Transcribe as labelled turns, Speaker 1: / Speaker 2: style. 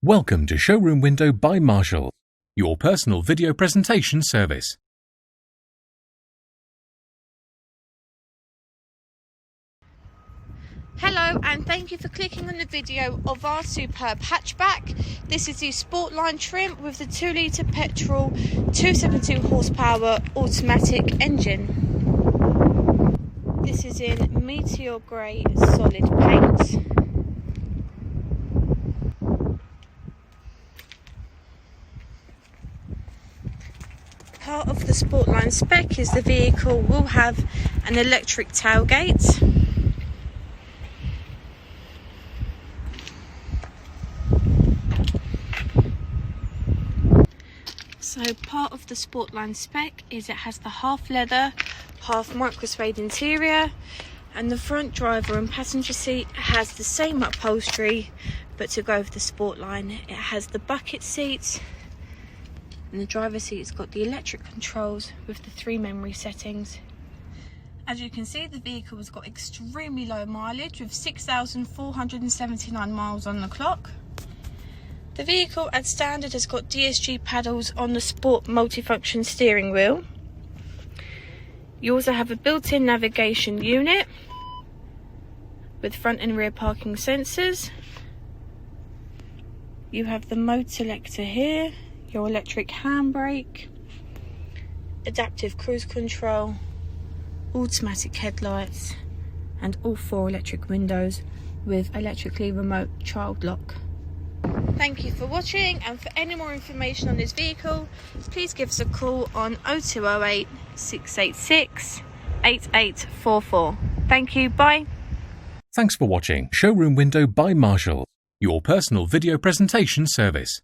Speaker 1: Welcome to Showroom Window by Marshall, your personal video presentation service.
Speaker 2: Hello and thank you for clicking on the video of our superb hatchback. This is the Sportline trim with the 2-litre petrol 272 horsepower automatic engine. This is in meteor grey solid paint. Part of the Sportline spec is the vehicle will have an electric tailgate. So part of the Sportline spec is it has the half leather, half microsuede interior, and the front driver and passenger seat has the same upholstery, but to go with the Sportline it has the bucket seats, and the driver's seat's got the electric controls with the 3 memory settings. As you can see, the vehicle has got extremely low mileage with 6,479 miles on the clock. The vehicle at standard has got DSG paddles on the sport multifunction steering wheel. You also have a built-in navigation unit with front and rear parking sensors. You have the mode selector here, your electric handbrake, adaptive cruise control, automatic headlights, and all 4 electric windows with electrically remote child lock. Thank you for watching, and for any more information on this vehicle, please give us a call on 0208 686 8844. Thank you, bye.
Speaker 1: Thanks for watching Showroom Window by Marshall, your personal video presentation service.